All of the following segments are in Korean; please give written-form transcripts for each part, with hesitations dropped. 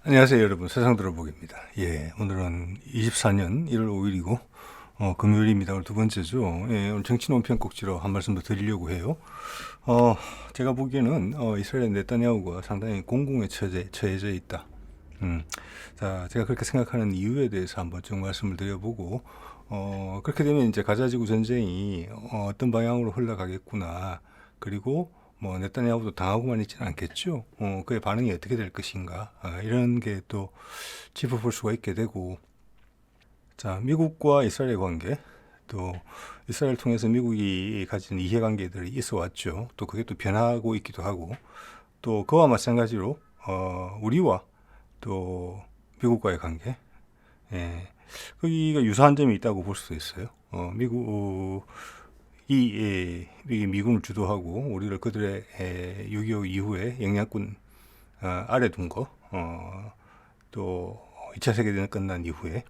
안녕하세요 여러분, 세상 들어보기입니다. 오늘은 24년 1월 5일이고 금요일입니다. 오늘 두 번째죠. 오늘 정치 논평 꼭지로 한 말씀 더 드리려고 해요. 제가 보기에는 이스라엘 네타냐후가 상당히 공공에 처해져 있다. 자, 제가 그렇게 생각하는 이유에 대해서 한번 좀 말씀을 드려보고, 그렇게 되면 이제 가자지구 전쟁이 어떤 방향으로 흘러가겠구나. 그리고 뭐 네타냐후도 당하고만 있지는 않겠죠. 그의 반응이 어떻게 될 것인가. 이런 게 또 짚어볼 수가 있게 되고, 자, 미국과 이스라엘 관계, 또 이스라엘 통해서 미국이 가진 이해관계들이 있어 왔죠. 또 그게 또 변하고 있기도 하고, 또 그와 마찬가지로 우리와 또 미국과의 관계, 거기가 유사한 점이 있다고 볼 수도 있어요. 미국이 미군을 주도하고 우리를 그들의 6.25 이후에 영향권 아래 둔 거, 또 2차 세계대전 끝난 이후에,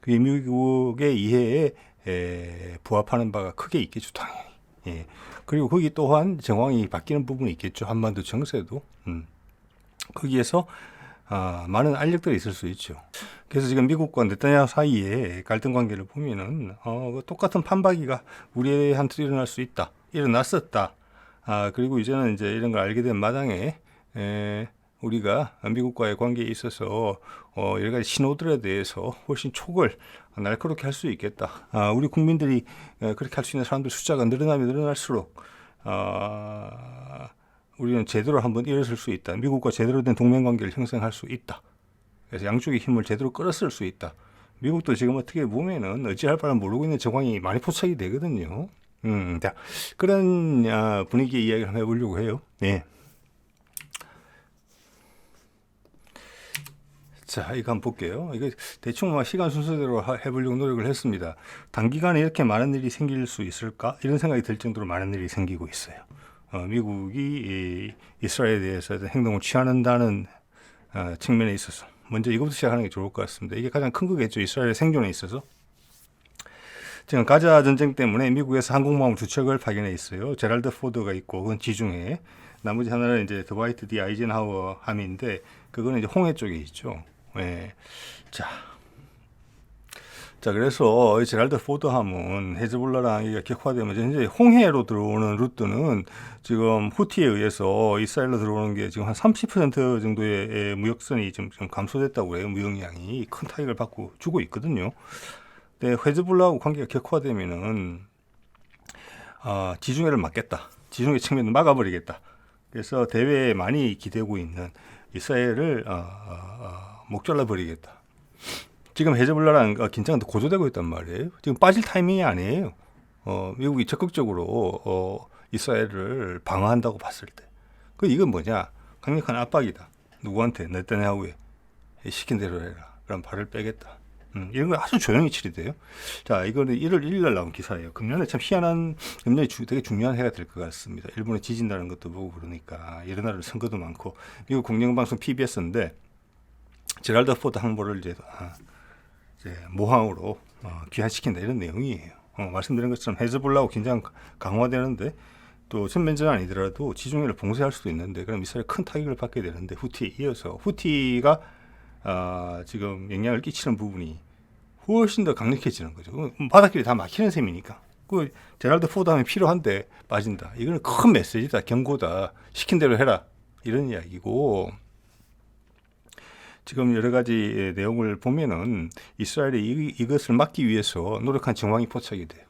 그게 미국의 이해에 부합하는 바가 크게 있겠죠, 당연히. 그리고 거기 또한 정황이 바뀌는 부분이 있겠죠. 한반도 정세도. 거기에서 많은 알력들이 있을 수 있죠. 그래서 지금 미국과 네타냐후 사이의 갈등 관계를 보면은 똑같은 판박이가 우리한테 일어날 수 있다, 일어났었다. 그리고 이제는 이제 이런 걸 알게 된 마당에 우리가 미국과의 관계에 있어서 여러 가지 신호들에 대해서 훨씬 촉을 날카롭게 할 수 있겠다. 우리 국민들이 그렇게 할 수 있는 사람들 숫자가 늘어나면 늘어날수록 우리는 제대로 한번 일어설 수 있다. 미국과 제대로 된 동맹관계를 형성할 수 있다. 그래서 양쪽의 힘을 제대로 끌어쓸 수 있다. 미국도 지금 어떻게 보면은 어찌할 바를 모르고 있는 정황이 많이 포착이 되거든요. 자, 그런 분위기의 이야기를 한번 해보려고 해요. 네. 자, 이거 한번 볼게요. 이거 대충 시간 순서대로 해보려고 노력을 했습니다. 단기간에 이렇게 많은 일이 생길 수 있을까? 이런 생각이 들 정도로 많은 일이 생기고 있어요. 미국이 이스라엘에 대해서 행동을 취한다는 측면에 있어서 먼저 이것부터 시작하는 게 좋을 것 같습니다. 이게 가장 큰 거겠죠. 이스라엘의 생존에 있어서. 지금 가자 전쟁 때문에 미국에서 항공모함 두 척을 파견해 있어요. 제랄드 포드가 있고 그건 지중해. 나머지 하나는 이제 드와이트 D 아이젠하워 함인데 그거는 이제 홍해 쪽에 있죠. 자, 그래서 제랄드 포드함은 헤즈볼라랑 이게 격화되면 이제 홍해로 들어오는 루트는 지금 후티에 의해서 이스라엘로 들어오는 게 지금 한 30% 정도의 무역선이 좀 감소됐다고 해요. 무역량이 큰 타격을 받고 주고 있거든요. 근데 헤즈볼라하고 관계가 격화되면은 지중해를 막겠다. 지중해 측면을 막아버리겠다. 그래서 대회에 많이 기대고 있는 이스라엘을 목 잘라버리겠다. 지금 헤즈볼라랑 긴장도 고조되고 있단 말이에요. 지금 빠질 타이밍이 아니에요. 미국이 적극적으로 이스라엘을 방어한다고 봤을 때. 이건 뭐냐? 강력한 압박이다. 누구한테? 네타냐후에 시킨 대로 해라. 그럼 발을 빼겠다. 이런 거 아주 조용히 처리돼요. 자, 이거는 1월 1일 날 나온 기사예요. 금년에 참 희한한, 금년에 되게 중요한 해가 될 것 같습니다. 일본에 지진다는 것도 보고 그러니까 이런 나라 선거도 많고 미국 공영방송 PBS인데 제랄드 포드 항모를 이제 모항으로 귀환시킨다 이런 내용이에요. 말씀드린 것처럼 헤즈볼라하고 긴장 강화되는데 또 전면전 아니더라도 지중해를 봉쇄할 수도 있는데 그럼 이스라엘 큰 타격을 받게 되는데 후티에 이어서 후티가 지금 영향을 끼치는 부분이 훨씬 더 강력해지는 거죠. 바닷길이 다 막히는 셈이니까. 제랄드 포드 하면 필요한데 빠진다. 이거는 큰 메시지다. 경고다. 시킨 대로 해라. 이런 이야기고 지금 여러 가지 내용을 보면은 이스라엘이 이것을 막기 위해서 노력한 정황이 포착이 돼요.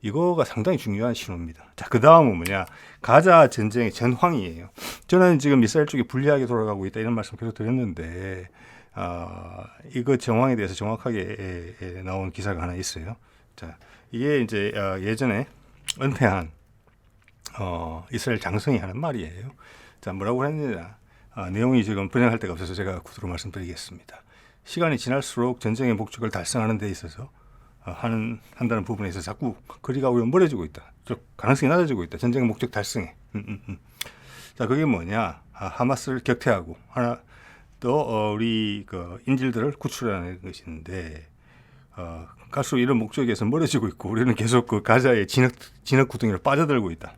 이거가 상당히 중요한 신호입니다. 자, 그 다음은 뭐냐? 가자 전쟁의 전황이에요. 저는 지금 이스라엘 쪽이 불리하게 돌아가고 있다 이런 말씀 계속 드렸는데 이거 정황에 대해서 정확하게 나온 기사가 하나 있어요. 자, 이게 이제 예전에 은퇴한 이스라엘 장성이 하는 말이에요. 자, 뭐라고 했느냐? 내용이 지금 분양할 데가 없어서 제가 구두로 말씀드리겠습니다. 시간이 지날수록 전쟁의 목적을 달성하는 데 있어서 한다는 부분에 있어서 자꾸 거리가 오히려 멀어지고 있다. 즉 가능성이 낮아지고 있다. 전쟁의 목적 달성에. 자, 그게 뭐냐? 하마스를 격퇴하고 하나 또 우리 인질들을 구출하는 것인데 갈수록 이런 목적에서 멀어지고 있고 우리는 계속 가자의 진흙 구덩이로 빠져들고 있다.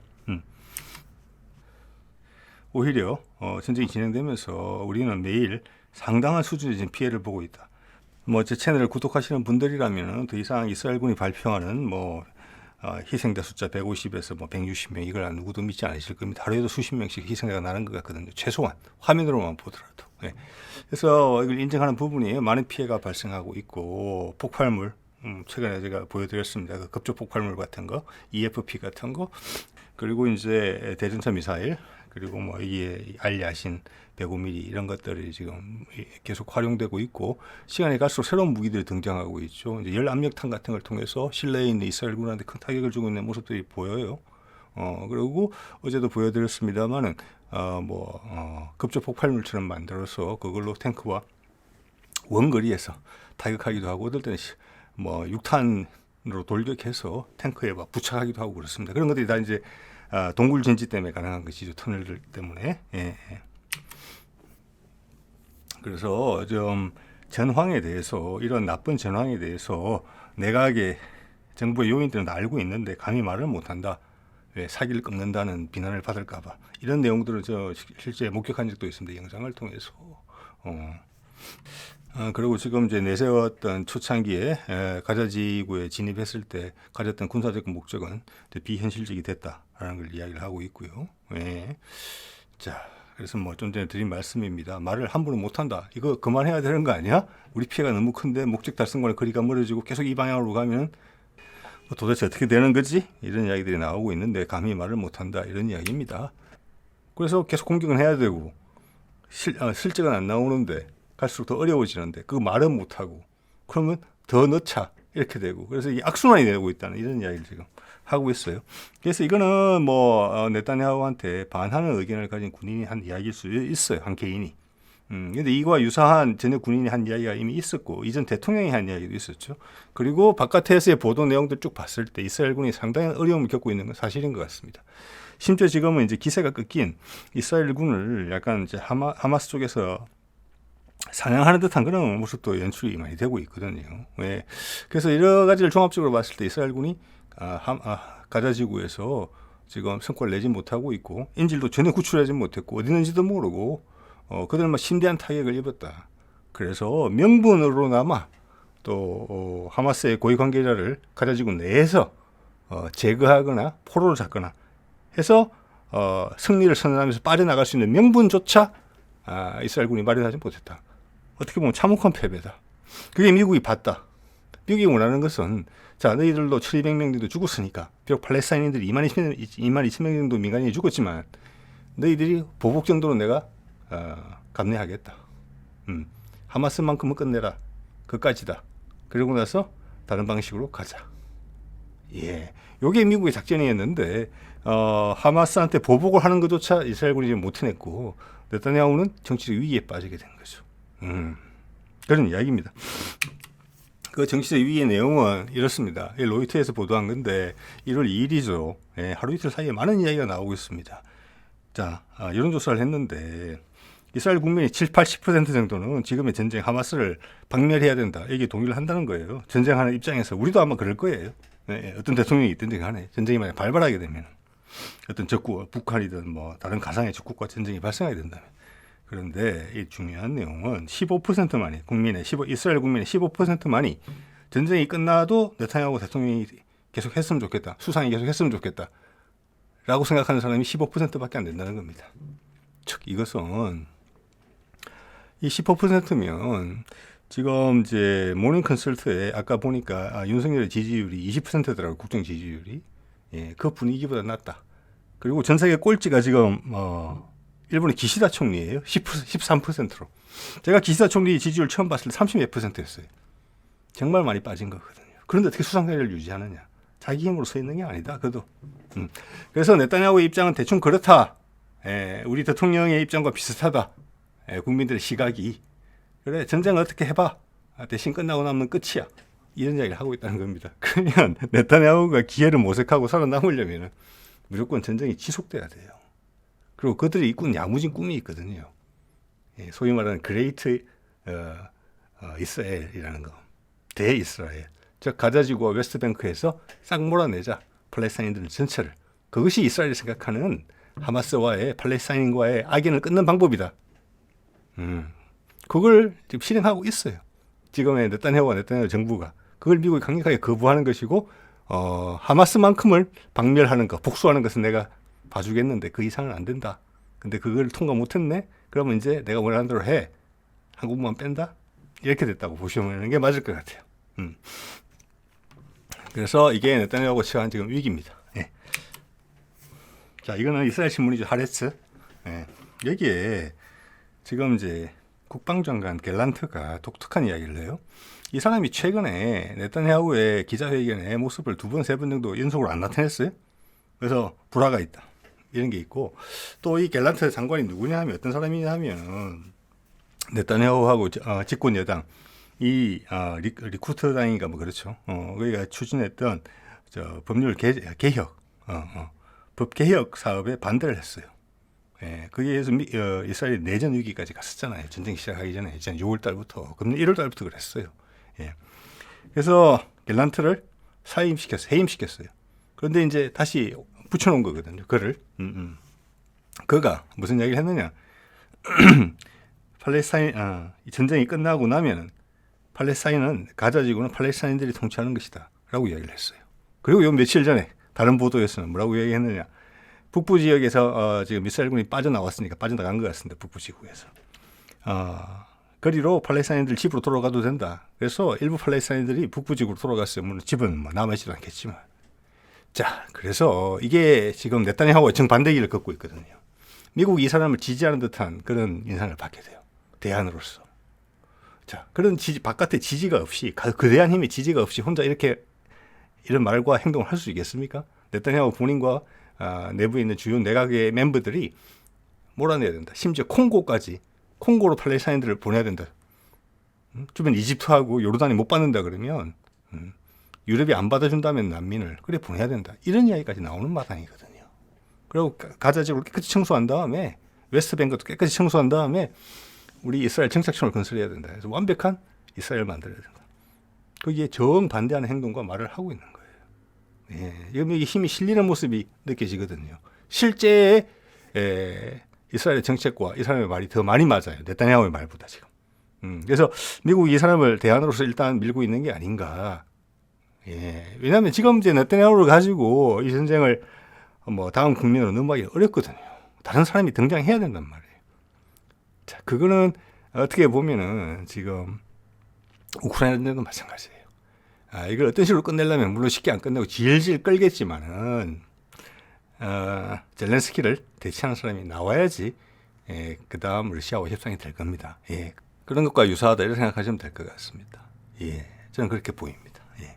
오히려 전쟁이 진행되면서 우리는 매일 상당한 수준의 지금 피해를 보고 있다. 뭐 제 채널을 구독하시는 분들이라면 더 이상 이스라엘군이 발표하는 뭐 희생자 숫자 150에서 뭐 160명 이걸 누구도 믿지 않으실 겁니다. 하루에도 수십 명씩 희생자가 나는 것 같거든요. 최소한 화면으로만 보더라도. 네. 그래서 이걸 인정하는 부분이 많은 피해가 발생하고 있고 폭발물 최근에 제가 보여드렸습니다. 그 급조 폭발물 같은 거, EFP 같은 거, 그리고 이제 대전차 미사일, 그리고 뭐 이게 알야신 105mm 이런 것들이 지금 계속 활용되고 있고 시간이 갈수록 새로운 무기들이 등장하고 있죠. 이제 열압력탄 같은 걸 통해서 실내에 있는 이스라엘군한테 큰 타격을 주고 있는 모습들이 보여요. 그리고 어제도 보여드렸습니다만은 급조 폭발물처럼 만들어서 그걸로 탱크와 원거리에서 타격하기도 하고 어떨 때는 뭐 6탄으로 돌격해서 탱크에 막 부착하기도 하고 그렇습니다. 그런 것들이 다 이제 동굴 진지 때문에 가능한 것이죠. 터널들 때문에. 예. 그래서 좀 전황에 대해서 이런 나쁜 전황에 대해서 내각의 정부의 요인들은 다 알고 있는데 감히 말을 못한다. 왜 사기를 꺾는다는 비난을 받을까봐 이런 내용들을 저 실제 목격한 적도 있습니다. 영상을 통해서. 그리고 지금 이제 내세웠던 초창기에 가자 지구에 진입했을 때 가졌던 군사적 목적은 비현실적이 됐다라는 걸 이야기를 하고 있고요. 예. 자, 그래서 뭐 좀 전에 드린 말씀입니다. 말을 함부로 못한다. 이거 그만해야 되는 거 아니야? 우리 피해가 너무 큰데 목적 달성과는 거리가 멀어지고 계속 이 방향으로 가면 도대체 어떻게 되는 거지? 이런 이야기들이 나오고 있는데 감히 말을 못한다. 이런 이야기입니다. 그래서 계속 공격은 해야 되고 실적은 안 나오는데 갈수록 더 어려워지는데 그거 말은 못하고 그러면 더 넣자 이렇게 되고 그래서 이게 악순환이 되고 있다는 이런 이야기를 지금 하고 있어요. 그래서 이거는 네타냐후한테 반하는 의견을 가진 군인이 한 이야기일 수 있어요. 한 개인이. 근데 이거와 유사한 전에 군인이 한 이야기가 이미 있었고 이전 대통령이 한 이야기도 있었죠. 그리고 바깥에서의 보도 내용들 쭉 봤을 때 이스라엘군이 상당히 어려움을 겪고 있는 건 사실인 것 같습니다. 심지어 지금은 이제 기세가 꺾인 이스라엘군을 약간 이제 하마스 쪽에서 사냥하는 듯한 그런 모습도 연출이 많이 되고 있거든요. 네. 그래서 여러 가지를 종합적으로 봤을 때 이스라엘군이 가자 지구에서 지금 성과를 내지 못하고 있고 인질도 전혀 구출하지 못했고 어디 있는지도 모르고 그들만 심대한 타격을 입었다. 그래서 명분으로나마 또 하마스의 고위 관계자를 가자 지구 내에서 제거하거나 포로를 잡거나 해서 승리를 선언하면서 빠져나갈 수 있는 명분조차 이스라엘군이 마련하지 못했다. 어떻게 보면 참혹한 패배다. 그게 미국이 봤다. 미국이 원하는 것은 자 너희들도 1200명 정도 죽었으니까 비록 팔레스타인인들이 22,000명 정도 민간인이 죽었지만 너희들이 보복 정도로 내가 감내하겠다. 하마스만큼은 끝내라. 그까지다. 그러고 나서 다른 방식으로 가자. 예, 요게 미국의 작전이었는데 하마스한테 보복을 하는 것조차 이스라엘군이 지금 못 해냈고 네타냐후는 정치적 위기에 빠지게 된 거죠. 그런 이야기입니다. 그 정치적 위기의 내용은 이렇습니다. 로이터에서 보도한 건데 1월 2일이죠. 예, 하루 이틀 사이에 많은 이야기가 나오고 있습니다. 자, 여론조사를 했는데 이스라엘 국민이 7-80% 정도는 지금의 전쟁 하마스를 박멸해야 된다. 이게 동의를 한다는 거예요. 전쟁하는 입장에서 우리도 아마 그럴 거예요. 네, 어떤 대통령이 있든지 간에 전쟁이 만약 발발하게 되면 어떤 적국, 북한이든 뭐 다른 가상의 적국과 전쟁이 발생하게 된다면 그런데 이 중요한 내용은 15%만이 이스라엘 국민의 15%만이 전쟁이 끝나도 네타냐후 대통령이 계속 했으면 좋겠다. 수상이 계속 했으면 좋겠다. 라고 생각하는 사람이 15%밖에 안 된다는 겁니다. 즉 이것은 이 15%면 지금 이제 모닝 컨설트에 아까 보니까 윤석열의 지지율이 20%더라고 국정 지지율이 예, 그 분위기보다 낮다. 그리고 전 세계 꼴찌가 지금 일본의 기시다 총리예요. 13%로. 제가 기시다 총리 지지율 처음 봤을 때 30몇%였어요. 정말 많이 빠진 거거든요. 그런데 어떻게 수상자리를 유지하느냐? 자기 힘으로 서 있는 게 아니다. 그래도. 그래서 네타냐후의 입장은 대충 그렇다. 우리 대통령의 입장과 비슷하다. 국민들의 시각이. 그래 전쟁 어떻게 해봐. 대신 끝나고 나면 끝이야. 이런 이야기를 하고 있다는 겁니다. 그러면 네타냐후가 기회를 모색하고 살아남으려면 무조건 전쟁이 지속돼야 돼요. 그리고 그들이 꾼 야무진 꿈이 있거든요. 소위 말하는 그레이트 이스라엘이라는 거. 대이스라엘. 즉 가자지구와 웨스트뱅크에서 싹 몰아내자. 팔레스타인들 전체를. 그것이 이스라엘이 생각하는 하마스와의 팔레스타인과의 악연을 끊는 방법이다. 그걸 지금 실행하고 있어요. 지금의 네타냐후 정부가 그걸 미국이 강력하게 거부하는 것이고 하마스만큼을 박멸하는 것, 복수하는 것은 내가 봐주겠는데 그 이상은 안 된다. 근데 그걸 통과 못했네. 그러면 이제 내가 원하는 대로 해. 한국만 뺀다. 이렇게 됐다고 보시면 게 맞을 것 같아요. 그래서 이게 네타냐후가 처한 지금 위기입니다. 예. 자, 이거는 이스라엘 신문이죠. 하레츠. 예. 여기에 지금 이제 국방장관 갤란트가 독특한 이야기를 해요. 이 사람이 최근에 네타냐후의 기자회견의 모습을 2번, 3번 정도 연속으로 안 나타냈어요. 그래서 불화가 있다. 이런 게 있고, 또 이 갤란트 장관이 누구냐 하면 어떤 사람이냐 하면 네타냐후하고 집권 여당 이 리쿠트당인가 뭐 그렇죠. 거기가 추진했던 법률 개혁, 법 개혁 사업에 반대를 했어요. 예, 거기에 의해서 이스라엘이 내전 위기까지 갔었잖아요. 전쟁 시작하기 전에 6월 달부터, 그럼 1월 달부터 그랬어요. 예. 그래서 갤란트를 해임시켰어요. 그런데 이제 다시 붙여놓은 거거든요. 그를. 그가 무슨 이야기를 했느냐? 팔레스타인 전쟁이 끝나고 나면은 팔레스타인은 가자 지구는 팔레스타인들이 통치하는 것이다라고 이야기를 했어요. 그리고 요 며칠 전에 다른 보도에서는 뭐라고 이야기했느냐? 북부 지역에서 지금 이스라엘군이 빠져나왔으니까 빠져나간 것 같습니다. 북부 지구에서. 거리로 팔레스타인들 집으로 돌아가도 된다. 그래서 일부 팔레스타인들이 북부 지구로 돌아갔어요. 물론 집은 뭐 남아있지도 않겠지만. 자, 그래서 이게 지금 네타냐후가 정반대기를 걷고 있거든요. 미국이 이 사람을 지지하는 듯한 그런 인상을 받게 돼요. 대안으로서. 자, 그런 바깥에 지지가 없이, 거대한 힘의 지지가 없이 혼자 이렇게 이런 말과 행동을 할 수 있겠습니까? 네타냐후 본인과 내부에 있는 주요 내각의 멤버들이 몰아내야 된다. 심지어 콩고로 팔레스타인들을 보내야 된다. 주변 이집트하고 요르단이 못 받는다 그러면 유럽이 안 받아준다면 난민을 그래 보내야 된다. 이런 이야기까지 나오는 마당이거든요. 그리고 가자 지구를 깨끗이 청소한 다음에 웨스트뱅크도 깨끗이 청소한 다음에 우리 이스라엘 정착촌을 건설해야 된다. 그래서 완벽한 이스라엘을 만들어야 된다. 거기에 정반대하는 행동과 말을 하고 있는 거예요. 예, 여기 힘이 실리는 모습이 느껴지거든요. 실제 이스라엘의 정책과 이 사람의 말이 더 많이 맞아요. 네타냐후의 말보다 지금. 그래서 미국이 이 사람을 대안으로서 일단 밀고 있는 게 아닌가. 예, 왜냐하면 지금 이제 네타냐후를 가지고 이 전쟁을 뭐 다음 국면으로 넘어가기 어렵거든요. 다른 사람이 등장해야 된단 말이에요. 자, 그거는 어떻게 보면은 지금 우크라이나도 마찬가지예요. 이걸 어떤 식으로 끝내려면 물론 쉽게 안 끝내고 질질 끌겠지만은 젤렌스키를 대체하는 사람이 나와야지 그 다음 러시아와 협상이 될 겁니다. 예, 그런 것과 유사하다 이렇게 생각하시면 될 것 같습니다. 예, 저는 그렇게 보입니다. 예.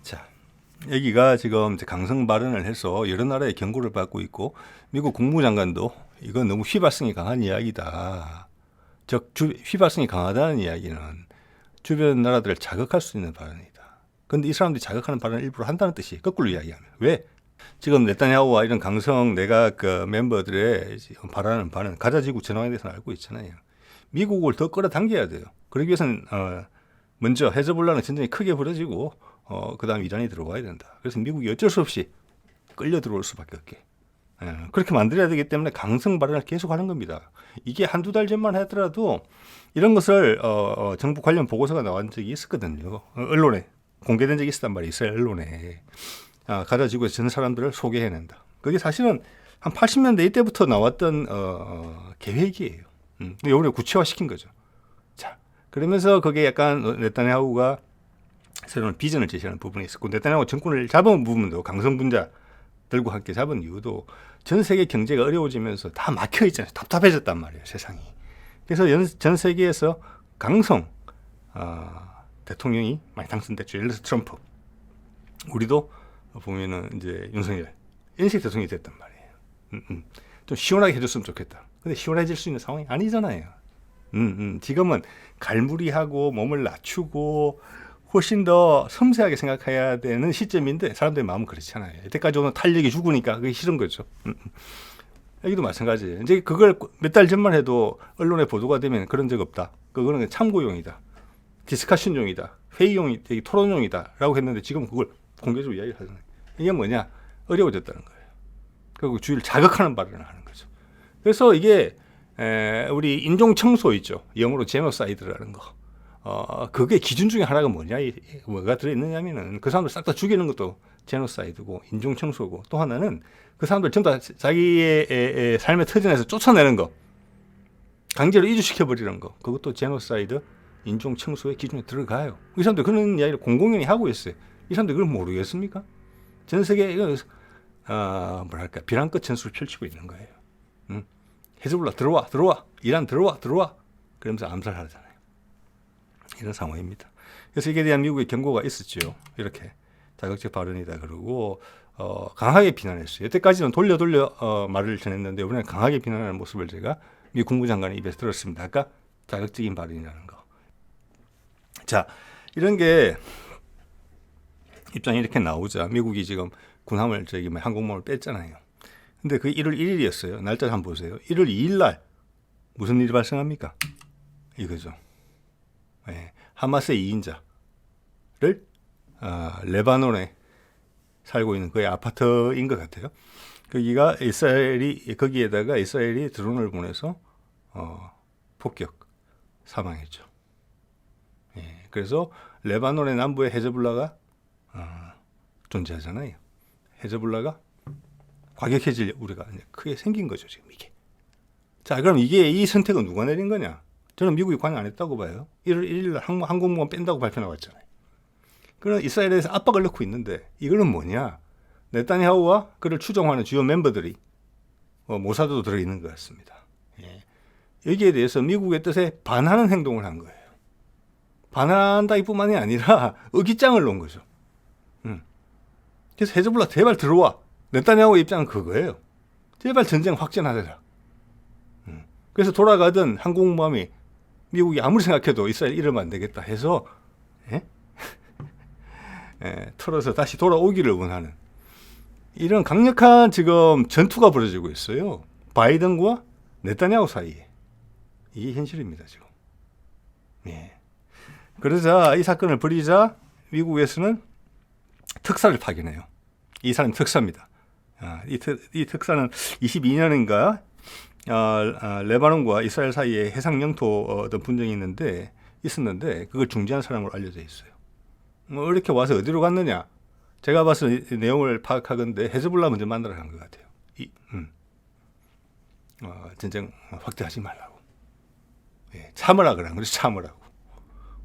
자, 여기가 지금 강성 발언을 해서 여러 나라의 경고를 받고 있고 미국 국무장관도 이건 너무 휘발성이 강한 이야기다. 즉 휘발성이 강하다는 이야기는 주변 나라들을 자극할 수 있는 발언이다. 그런데 이 사람들이 자극하는 발언을 일부러 한다는 뜻이 거꾸로 이야기하면 왜? 지금 네타냐후와 이런 강성 내각 멤버들의 바라는 바는 가자지구 전황에 대해서는 알고 있잖아요. 미국을 더 끌어당겨야 돼요. 그러기 위해서는 먼저 헤즈볼라는 전쟁이 크게 벌어지고 그 다음 이란이 들어와야 된다. 그래서 미국이 어쩔 수 없이 끌려 들어올 수밖에 없게. 그렇게 만들어야 되기 때문에 강성 발언을 계속하는 겁니다. 이게 한두 달 전만 하더라도 이런 것을 정부 관련 보고서가 나온 적이 있었거든요. 언론에 공개된 적이 있었단 말이에요. 이스라엘 언론에. 가자 지구에서 전 사람들을 소개해낸다. 그게 사실은 한 80년대 이때부터 나왔던 계획이에요. 근데 이번에 구체화시킨 거죠. 자, 그러면서 그게 약간 네타냐후가 새로운 비전을 제시하는 부분이 있었고 네타냐후 정권을 잡은 부분도 강성분자들과 함께 잡은 이유도 전 세계 경제가 어려워지면서 다 막혀 있잖아요. 답답해졌단 말이에요, 세상이. 그래서 전 세계에서 강성 대통령이 많이 당선됐죠. 예를 들어서 트럼프. 우리도 보면은 이제 윤석열 인식 대통령이 됐단 말이에요. 좀 시원하게 해줬으면 좋겠다. 근데 시원해질 수 있는 상황이 아니잖아요. 지금은 갈무리하고 몸을 낮추고 훨씬 더 섬세하게 생각해야 되는 시점인데 사람들의 마음은 그렇잖아요. 이때까지 오는 탄력이 죽으니까 그게 싫은 거죠. 여기도 마찬가지예요. 이제 그걸 몇 달 전만 해도 언론에 보도가 되면 그런 적 없다. 그거는 참고용이다. 디스커션용이다. 회의용이, 토론용이다. 라고 했는데 지금 그걸 공개적으로 이야기를 하잖아요. 이게 뭐냐? 어려워졌다는 거예요. 그리고 주의를 자극하는 발언을 하는 거죠. 그래서 이게 우리 인종 청소 있죠. 영어로 제노사이드라는 거. 그게 기준 중에 하나가 뭐가 들어있느냐면은 그 사람들 싹 다 죽이는 것도 제노사이드고 인종 청소고, 또 하나는 그 사람들 전부 다 자기의 삶의 터전에서 쫓아내는 거, 강제로 이주시켜 버리는 거, 그것도 제노사이드, 인종 청소의 기준에 들어가요. 이 사람들 그런 이야기를 공공연히 하고 있어요. 이 사람들 그걸 모르겠습니까? 전 세계에 이거 뭐랄까 비난끝 전술을 펼치고 있는 거예요. 헤즈볼라 들어와, 이란 들어와, 그러면서 암살하잖아요. 이런 상황입니다. 그래서 이게 대한 미국의 경고가 있었죠. 이렇게 자극적 발언이다 그러고 강하게 비난했어요. 여태까지는 돌려 말을 전했는데 이번에 강하게 비난하는 모습을 제가 미 국무장관의 입에서 들었습니다. 아까 자극적인 발언이라는 거. 자, 이런 게 입장이 이렇게 나오자 미국이 지금 군함을 항공모함을 뺐잖아요. 근데 그 1월 1일이었어요. 날짜를 한번 보세요. 1월 2일 날 무슨 일이 발생합니까? 이거죠. 네, 하마스의 2인자를 레바논에 살고 있는 그의 아파트인 것 같아요. 거기에다가 이스라엘이 드론을 보내서 폭격 사망했죠. 예, 그래서 레바논의 남부에 헤즈볼라가 존재하잖아요. 헤즈볼라가 과격해질 우려가 크게 생긴 거죠, 지금 이게. 자, 그럼 이 선택은 누가 내린 거냐? 저는 미국이 관여 안 했다고 봐요. 1월 1일 날 항공모함 뺀다고 발표 나왔잖아요. 그럼 이스라엘에서 압박을 넣고 있는데 이거는 뭐냐? 네타냐후와 그를 추종하는 주요 멤버들이 모사드도 들어있는 것 같습니다. 예. 여기에 대해서 미국의 뜻에 반하는 행동을 한 거예요. 반한다기뿐만이 아니라 의기장을 놓은 거죠. 그래서 헤즈볼라 제발 들어와. 네타냐후 입장은 그거예요. 제발 전쟁 확전하자. 그래서 돌아가던 항공모함이 미국이 아무리 생각해도 이스라엘 이러면 안 되겠다 해서 털어서 다시 돌아오기를 원하는 이런 강력한 지금 전투가 벌어지고 있어요. 바이든과 네타냐후 사이에. 이게 현실입니다, 지금. 예. 그러자 이 사건을 벌이자 미국에서는 특사를 파견해요. 이 사람이 특사입니다. 이 특사는 22년인가 레바논과 이스라엘 사이에 해상 영토 어떤 분쟁이 있었는데 그걸 중재한 사람으로 알려져 있어요. 이렇게 와서 어디로 갔느냐? 제가 봐서 이 내용을 파악하건대 헤즈볼라 먼저 만나러 간 것 같아요. 전쟁 확대하지 말라고. 예, 참으라 그래. 그래서 참으라고.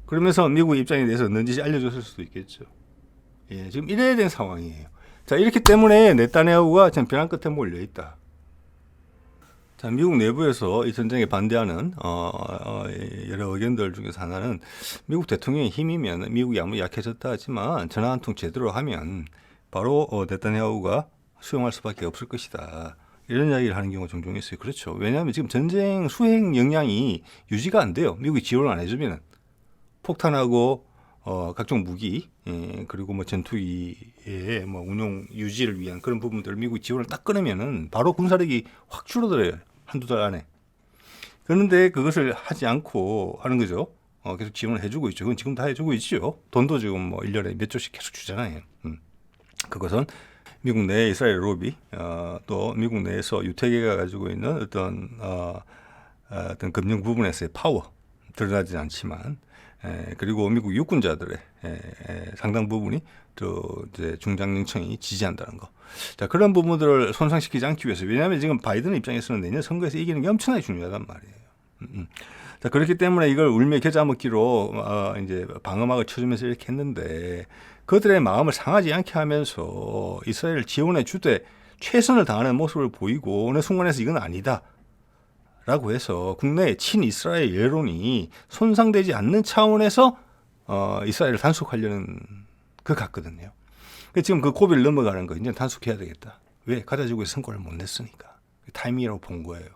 그러면서 미국 입장에 대해서 넌지시 알려줬을 수도 있겠죠. 예, 지금 이래야 된 상황이에요. 자, 이렇기 때문에 네타냐후가 지금 벼랑 끝에 몰려 있다. 자, 미국 내부에서 이 전쟁에 반대하는 여러 의견들 중에서 하나는 미국 대통령의 힘이면 미국이 아무리 약해졌다 하지만 전화 한 통 제대로 하면 바로 네타냐후가 수용할 수밖에 없을 것이다. 이런 이야기를 하는 경우가 종종 있어요. 그렇죠. 왜냐하면 지금 전쟁 수행 역량이 유지가 안 돼요. 미국이 지원을 안 해주면 폭탄하고 각종 무기 그리고 뭐 전투기의 뭐 운용 유지를 위한 그런 부분들을 미국이 지원을 딱 끊으면은 바로 군사력이 확 줄어들어요. 한두 달 안에. 그런데 그것을 하지 않고 하는 거죠. 계속 지원을 해주고 있죠. 그건 지금 다 해주고 있죠. 돈도 지금 뭐 1년에 몇 조씩 계속 주잖아요. 그것은 미국 내 이스라엘 로비, 또 미국 내에서 유태계가 가지고 있는 어떤 금융 부분에서의 파워 드러나지 않지만, 그리고 미국 육군자들의 상당 부분이 이제 중장령청이 지지한다는 거. 자, 그런 부분들을 손상시키지 않기 위해서. 왜냐하면 지금 바이든 입장에서는 내년 선거에서 이기는 게 엄청나게 중요하단 말이에요. 자, 그렇기 때문에 이걸 울며 겨자 먹기로 이제 방어막을 쳐주면서 이렇게 했는데 그들의 마음을 상하지 않게 하면서 이스라엘을 지원해 주되 최선을 다하는 모습을 보이고 어느 순간에서 이건 아니다 라고 해서 국내의 친이스라엘 여론이 손상되지 않는 차원에서 이스라엘을 단속하려는 것 같거든요. 지금 그 고비를 넘어가는 거 이제 단속해야 되겠다. 왜? 가자지구에 성과를 못 냈으니까. 타이밍이라고 본 거예요.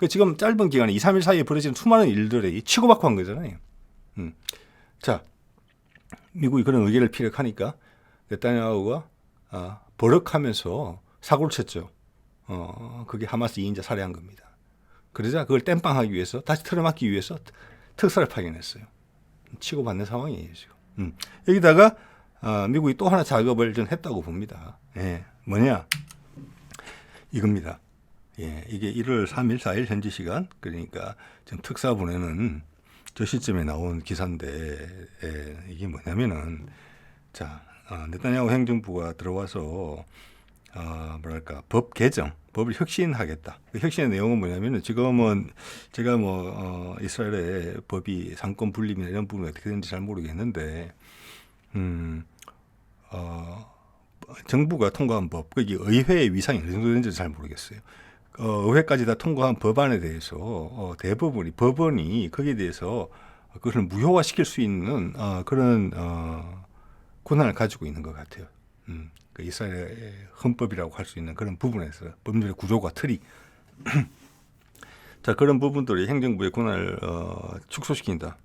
지금 짧은 기간에 2, 3일 사이에 벌어지는 수많은 일들이 치고받고 한 거잖아요. 자, 미국이 그런 의견을 피력하니까 네타냐후가 버럭하면서 사고를 쳤죠. 그게 하마스 2인자 살해한 겁니다. 그러자 그걸 땜빵하기 위해서 다시 틀어막기 위해서 특사를 파견했어요. 치고받는 상황이에요 지금. 여기다가 미국이 또 하나 작업을 좀 했다고 봅니다. 예, 뭐냐? 이겁니다. 예, 이게 1월 3일, 4일 현지 시간, 그러니까 지금 특사본에는 저 시점에 나온 기사인데, 이게 뭐냐면은, 자, 네타냐후 행정부가 들어와서, 뭐랄까, 법 개정, 법을 혁신하겠다. 그 혁신의 내용은 뭐냐면은, 지금은 제가 이스라엘의 법이 상권 분립이나 이런 부분이 어떻게 되는지 잘 모르겠는데, 음, 어, 정부가 통과한 법, 그게 의회의 위상이 어느 정도 되는지 잘 모르겠어요. 의회까지 다 통과한 법안에 대해서 대부분이 법원이 거기에 대해서 그것을 무효화시킬 수 있는 그런 권한을 가지고 있는 것 같아요. 그 이스라엘의 헌법이라고 할 수 있는 그런 부분에서 법률의 구조가 틀이 자 그런 부분들이 행정부의 권한을 축소시킨다.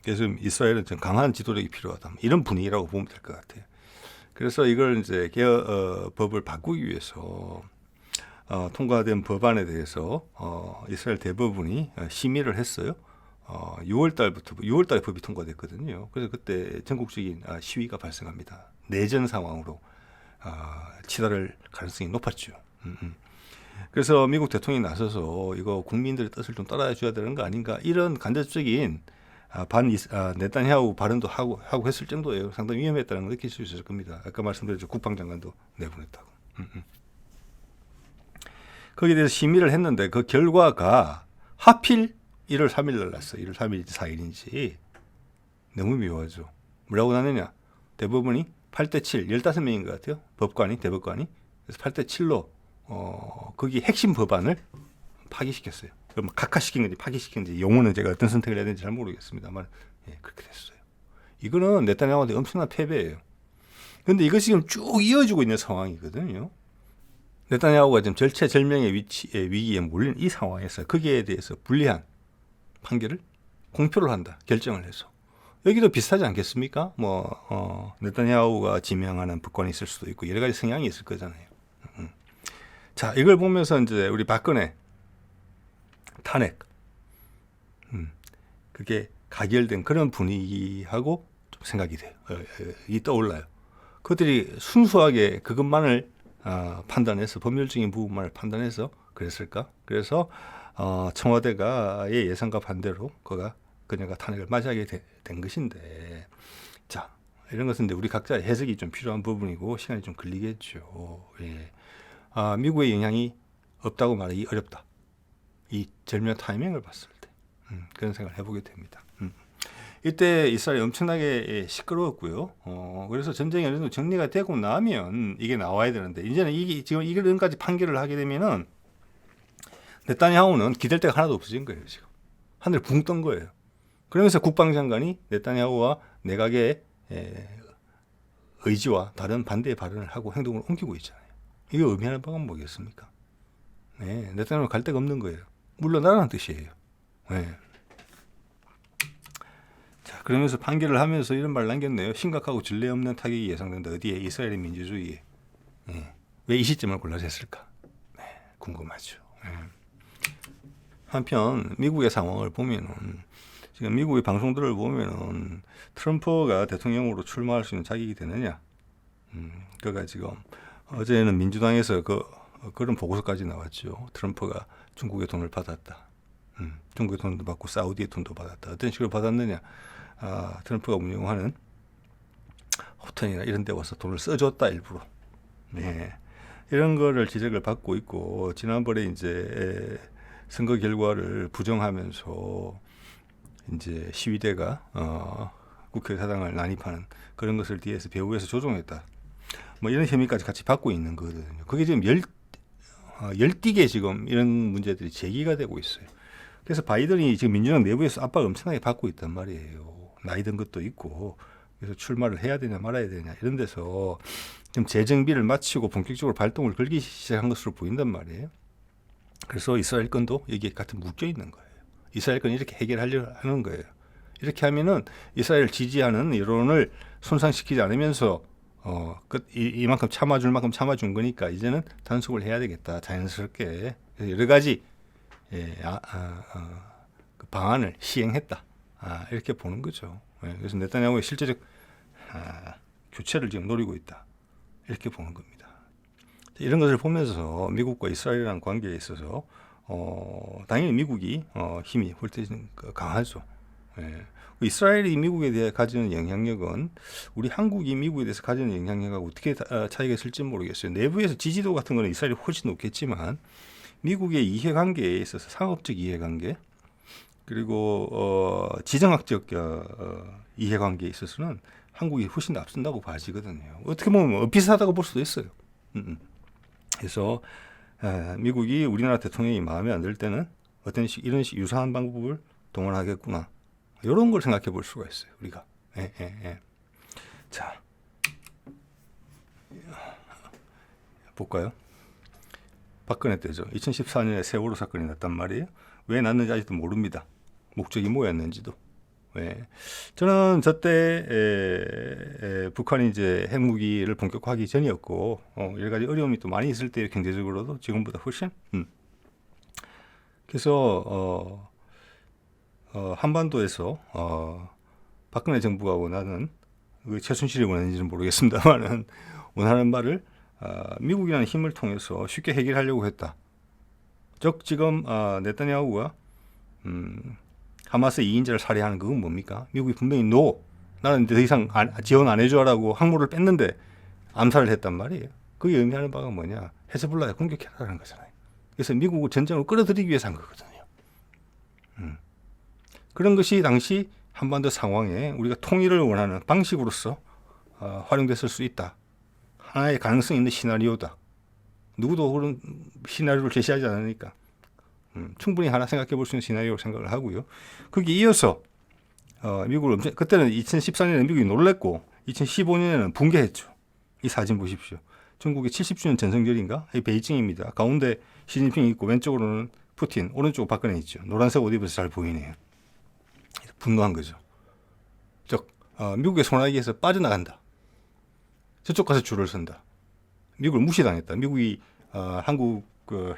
그래서 이스라엘은 좀 강한 지도력이 필요하다. 이런 분위기라고 보면 될 것 같아요. 그래서 이걸 이제 법을 바꾸기 위해서 통과된 법안에 대해서 이스라엘 대법원이 심의를 했어요. 6월 달에 법이 통과됐거든요. 그래서 그때 전국적인 시위가 발생합니다. 내전 상황으로 치달을 가능성이 높았죠. 그래서 미국 대통령이 나서서 이거 국민들의 뜻을 좀 따라줘야 되는 거 아닌가 이런 간접적인 네타냐후 발언도 하고 했을 정도예요. 상당히 위험했다는 걸 느낄 수 있을 겁니다. 아까 말씀드렸죠. 국방장관도 내보냈다고. 거기에 대해서 심의를 했는데 그 결과가 하필 1월 3일 날 났어요. 1월 3일인지 4일인지. 너무 묘하죠. 뭐라고 나느냐. 대법원이 8대7, 15명인 것 같아요. 법관이, 대법관이. 그래서 8대7로 거기 핵심 법안을 파기시켰어요. 그럼 각하시킨 건지 파기시킨 건지 용어는 제가 어떤 선택을 해야 되는지 잘 모르겠습니다만 예, 그렇게 됐어요. 이거는 네타냐후한테 엄청난 패배예요. 그런데 이것이 지금 쭉 이어지고 있는 상황이거든요. 네타냐후가 지금 절체절명의 위기에 몰린 이 상황에서 거기에 대해서 불리한 판결을 공표를 한다. 결정을 해서. 여기도 비슷하지 않겠습니까? 네타냐후가 지명하는 법관이 있을 수도 있고 여러 가지 성향이 있을 거잖아요. 자, 이걸 보면서 이제 우리 박근혜 탄핵, 그게 가결된 그런 분위기하고 좀 생각이 돼요. 이 떠올라요. 그들이 순수하게 그것만을 판단해서 법률적인 부분만을 판단해서 그랬을까? 그래서 청와대가의 예상과 반대로 그녀가 탄핵을 맞이하게 된 것인데, 자 이런 것은 우리 각자 해석이 좀 필요한 부분이고 시간이 좀 걸리겠죠. 예. 미국의 영향이 없다고 말하기 어렵다. 이 절묘한 타이밍을 봤을 때 그런 생각을 해보게 됩니다. 이때 이스라엘이 엄청나게 시끄러웠고요. 그래서 전쟁이 어느 정도 정리가 되고 나면 이게 나와야 되는데 이제는 이게 지금 이런까지 판결을 하게 되면은 네타냐후는 기댈 데가 하나도 없어진 거예요. 지금 하늘 붕 뜬 거예요. 그러면서 국방장관이 네타냐후와 내각의 의지와 다른 반대의 발언을 하고 행동을 옮기고 있잖아요. 이게 의미하는 바가 뭐겠습니까? 네, 네타냐후는 갈 데가 없는 거예요. 물러나라는 뜻이에요. 네. 자, 그러면서 판결을 하면서 이런 말 남겼네요. 심각하고 전례 없는 타격이 예상된다. 어디에? 이스라엘의 민주주의에. 네. 왜 이 시점을 골라서 했을까? 네, 궁금하죠. 네. 한편 미국의 상황을 보면은 지금 미국의 방송들을 보면은 트럼프가 대통령으로 출마할 수 있는 자격이 되느냐? 그가 지금 어제는 민주당에서 그런 보고서까지 나왔죠. 트럼프가 중국의 돈을 받았다. 중국의 돈도 받고 사우디의 돈도 받았다. 어떤 식으로 받았느냐? 트럼프가 운영하는 호텔이나 이런 데 와서 돈을 써줬다 일부러. 네. 이런 거를 지적을 받고 있고 지난번에 이제 선거 결과를 부정하면서 이제 시위대가 국회 사당을 난입하는 그런 것을 뒤에서 배후에서 조종했다. 이런 혐의까지 같이 받고 있는 거거든요. 그게 지금 열띠게 지금 이런 문제들이 제기가 되고 있어요. 그래서 바이든이 지금 민주당 내부에서 압박을 엄청나게 받고 있단 말이에요. 나이 든 것도 있고 그래서 출마를 해야 되냐 말아야 되냐 이런 데서 지금 재정비를 마치고 본격적으로 발동을 걸기 시작한 것으로 보인단 말이에요. 그래서 이스라엘 건도 여기에 같은 묶여 있는 거예요. 이스라엘 건 이렇게 해결하려고 하는 거예요. 이렇게 하면은 이스라엘 지지하는 여론을 손상시키지 않으면서 이만큼 참아줄 만큼 참아준 거니까 이제는 단속을 해야 되겠다. 자연스럽게 여러 가지 그 방안을 시행했다. 이렇게 보는 거죠. 그래서 네타냐후의 실제적 교체를 지금 노리고 있다. 이렇게 보는 겁니다. 이런 것을 보면서 미국과 이스라엘이라는 관계에 있어서 당연히 미국이 힘이 훨씬 강하죠. 예. 이스라엘이 미국에 대해 가지는 영향력은 우리 한국이 미국에 대해서 가지는 영향력하고 어떻게 차이가 있을지 모르겠어요. 내부에서 지지도 같은 거는 이스라엘이 훨씬 높겠지만 미국의 이해관계에 있어서 상업적 이해관계 그리고 지정학적 이해관계에 있어서는 한국이 훨씬 앞선다고 봐지거든요. 어떻게 보면 비슷하다고 볼 수도 있어요. 그래서 미국이 우리나라 대통령이 마음에 안 들 때는 이런 유사한 방법을 동원하겠구나. 이런 걸 생각해 볼 수가 있어요. 우리가. 자, 볼까요? 박근혜 때죠. 2014년에 세월호 사건이 났단 말이에요. 왜 났는지 아직도 모릅니다. 목적이 뭐였는지도. 저는 저때 북한이 이제 핵무기를 본격화하기 전이었고 여러 가지 어려움이 또 많이 있을 때 경제적으로도 지금보다 훨씬. 그래서 한반도에서 박근혜 정부가 원하는 최순실이 원하는지는 모르겠습니다만은 원하는 말을 미국이라는 힘을 통해서 쉽게 해결하려고 했다. 즉 지금 네타냐후가 하마스 2인자를 살해하는 그건 뭡니까? 미국이 분명히 나는 더 이상 지원 안 해줘라고 항모를 뺐는데 암살을 했단 말이에요. 그게 의미하는 바가 뭐냐? 헤즈볼라에 공격해라는 거잖아요. 그래서 미국을 전쟁으로 끌어들이기 위해서 한 거거든요. 그런 것이 당시 한반도 상황에 우리가 통일을 원하는 방식으로서 활용됐을 수 있다. 하나의 가능성 있는 시나리오다. 누구도 그런 시나리오를 제시하지 않으니까 충분히 하나 생각해 볼 수 있는 시나리오를 생각을 하고요. 거기에 이어서 미국을 그때는 2014년에 미국이 놀랬고 2015년에는 붕괴했죠. 이 사진 보십시오. 중국의 70주년 전성절인가? 이 베이징입니다. 가운데 시진핑이 있고 왼쪽으로는 푸틴, 오른쪽 박근혜 있죠. 노란색 옷 입어서 잘 보이네요. 분노한 거죠. 즉 미국의 소나기에서 빠져나간다. 저쪽 가서 줄을 선다. 미국을 무시당했다. 미국이 한국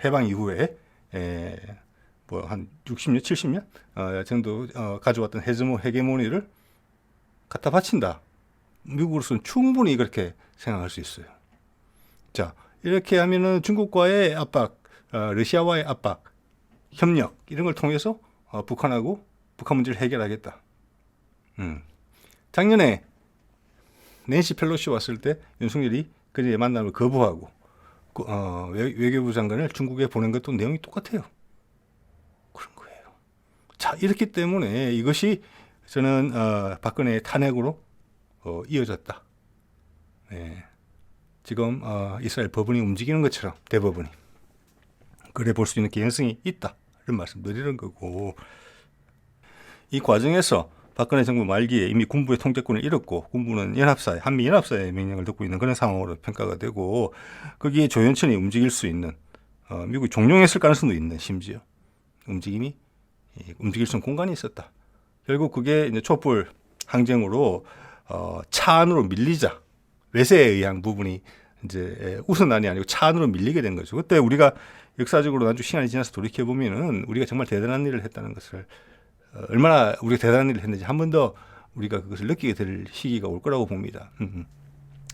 해방 이후에 한 60년, 70년 정도 가져왔던 헤게모니를 갖다 바친다. 미국으로서는 충분히 그렇게 생각할 수 있어요. 자, 이렇게 하면은 중국과의 압박, 러시아와의 압박, 협력 이런 걸 통해서 북한 문제를 해결하겠다. 작년에 낸시 펠로시 왔을 때 윤석열이 그의 만남을 거부하고 외교부 장관을 중국에 보낸 것도 내용이 똑같아요. 그런 거예요. 자, 이렇기 때문에 이것이 저는 박근혜의 탄핵으로 이어졌다. 지금 이스라엘 법원이 움직이는 것처럼 대법원이 그래 볼 수 있는 개연성이 있다. 이런 말씀 드리는 거고 이 과정에서 박근혜 정부 말기에 이미 군부의 통제권을 잃었고 군부는 한미연합사의 명령을 듣고 있는 그런 상황으로 평가가 되고 거기에 조연천이 움직일 수 있는 미국이 종용했을 가능성도 있는 심지어 움직일 수 있는 공간이 있었다. 결국 그게 이제 촛불 항쟁으로 차 안으로 밀리자 외세에 의한 부분이 이제 우선안이 아니고 차 안으로 밀리게 된 거죠. 그때 우리가 역사적으로 나중 시간이 지나서 돌이켜 보면은 우리가 정말 대단한 일을 했다는 것을 얼마나 우리가 대단한 일을 했는지 한 번 더 우리가 그것을 느끼게 될 시기가 올 거라고 봅니다.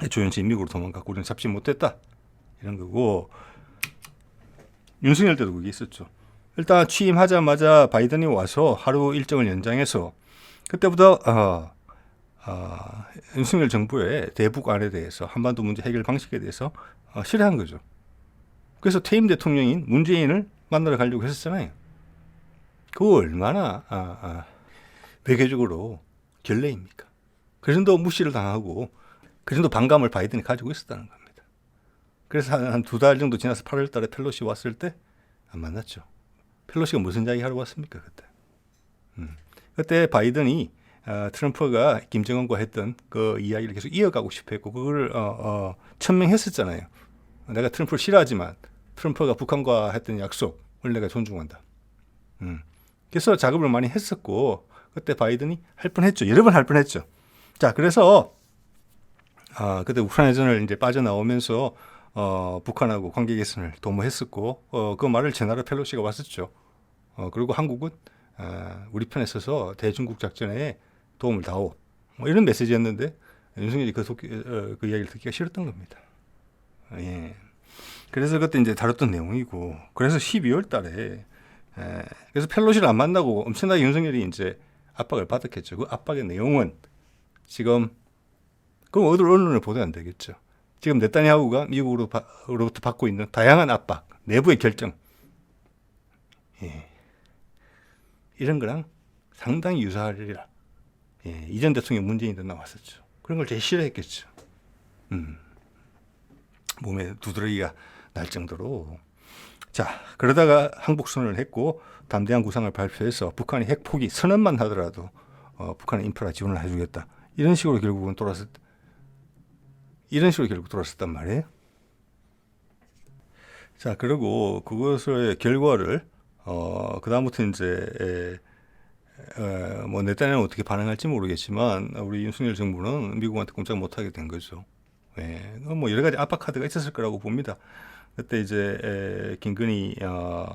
조연치 미국으로 도망갔고 우리는 잡지 못했다 이런 거고 윤석열 때도 그게 있었죠. 일단 취임하자마자 바이든이 와서 하루 일정을 연장해서 그때부터 윤석열 정부의 대북안에 대해서 한반도 문제 해결 방식에 대해서 실행한 거죠. 그래서 퇴임 대통령인 문재인을 만나러 가려고 했었잖아요. 그거 얼마나 외교적으로 결례입니까? 그 정도 무시를 당하고 그 정도 반감을 바이든이 가지고 있었다는 겁니다. 그래서 한 2달 정도 지나서 8월 달에 펠로시 왔을 때 안 만났죠. 펠로시가 무슨 이야기 하러 왔습니까? 그때 바이든이 트럼프가 김정은과 했던 그 이야기를 계속 이어가고 싶어 했고 그걸 천명했었잖아요. 내가 트럼프를 싫어하지만 트럼프가 북한과 했던 약속을 내가 존중한다. 그래서 작업을 많이 했었고 그때 바이든이 할 뻔했죠. 여러 번 할 뻔했죠. 자, 그래서 그때 우크라이나전을 이제 빠져나오면서 북한하고 관계 개선을 도모했었고 그 말을 전하러 펠로시가 왔었죠. 그리고 한국은 우리 편에 서서 대중국 작전에 도움을 다오. 뭐 이런 메시지였는데 윤석열이 그 이야기를 듣기가 싫었던 겁니다. 예. 그래서 그때 이제 다뤘던 내용이고, 그래서 12월 달에 그래서 펠로시를 안 만나고 엄청나게 윤석열이 이제 압박을 받았겠죠. 그 압박의 내용은 지금 그럼 어느 언론을 보도 안 되겠죠. 지금 네타냐후가 미국으로부터 받고 있는 다양한 압박, 내부의 결정, 예. 이런 거랑 상당히 유사하리라. 예. 이전 대통령 문재인도 나왔었죠. 그런 걸 제일 싫어했겠죠. 몸에 두드러기가 날 정도로. 자, 그러다가 항복선언을 했고 담대한 구상을 발표해서 북한이 핵 포기 선언만 하더라도 북한의 인프라 지원을 해주겠다. 이런 식으로 결국 돌아섰단 말이에요. 자, 그리고 그것의 결과를 그 다음부터 이제 뭐 네타냐후는 어떻게 반응할지 모르겠지만 우리 윤석열 정부는 미국한테 꼼짝 못하게 된 거죠. 예, 뭐 여러 가지 압박 카드가 있었을 거라고 봅니다. 그때 이제 김건희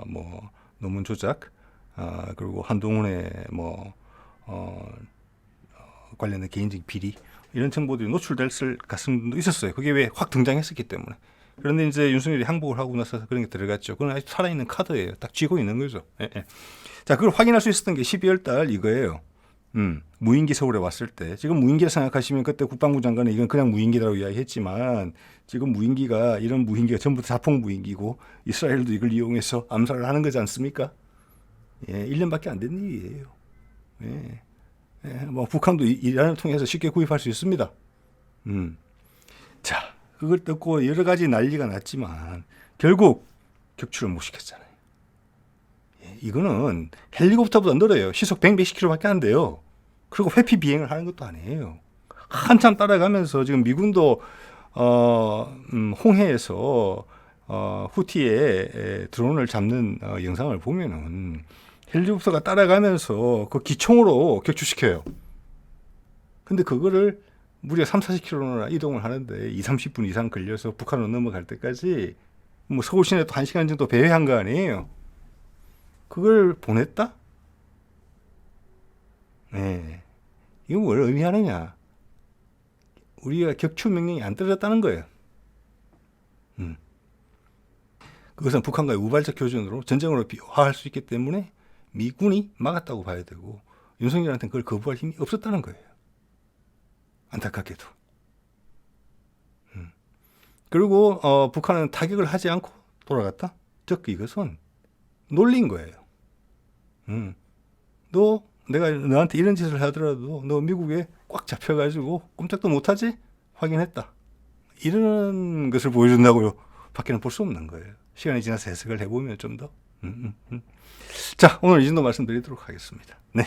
뭐 논문 조작 그리고 한동훈의 뭐 관련된 개인적 비리 이런 정보들이 노출됐을 가능성도 있었어요. 그게 왜 확 등장했었기 때문에. 그런데 이제 윤석열이 항복을 하고 나서 그런 게 들어갔죠. 그건 아직 살아있는 카드예요. 딱 쥐고 있는 거죠. 예, 예. 자, 그걸 확인할 수 있었던 게 12월 달 이거예요. 무인기 서울에 왔을 때. 지금 무인기를 생각하시면 그때 국방부 장관은 이건 그냥 무인기라고 이야기했지만 지금 무인기가 이런 무인기가 전부 다 자폭 무인기고 이스라엘도 이걸 이용해서 암살을 하는 거지 않습니까? 예, 1년밖에 안 된 일이에요. 예. 예, 뭐 북한도 이란을 통해서 쉽게 구입할 수 있습니다. 자, 그걸 듣고 여러 가지 난리가 났지만 결국 격추를 못 시켰잖아요. 예, 이거는 헬리콥터보다 느려요. 시속 100km밖에 안 돼요. 그리고 회피 비행을 하는 것도 아니에요. 한참 따라가면서 지금 미군도 홍해에서 후티의 드론을 잡는 영상을 보면은 헬리콥터가 따라가면서 그 기총으로 격추시켜요. 근데 그거를 무려 30-40km나 이동을 하는데 20-30분 이상 걸려서 북한으로 넘어갈 때까지 뭐 서울 시내도 1시간 정도 배회한 거 아니에요. 그걸 보냈다? 네. 이건 뭘 의미하느냐? 우리가 격추 명령이 안 떨어졌다는 거예요. 그것은 북한과의 우발적 교전으로 전쟁으로 비화할 수 있기 때문에 미군이 막았다고 봐야 되고 윤석열한테는 그걸 거부할 힘이 없었다는 거예요. 안타깝게도. 그리고 북한은 타격을 하지 않고 돌아갔다? 즉 이것은 놀린 거예요. 내가 너한테 이런 짓을 하더라도 너 미국에 꽉 잡혀가지고 꼼짝도 못하지? 확인했다. 이런 것을 보여준다고요. 밖에는 볼 수 없는 거예요. 시간이 지나서 해석을 해보면 좀 더. 자, 오늘 이 정도 말씀드리도록 하겠습니다. 네.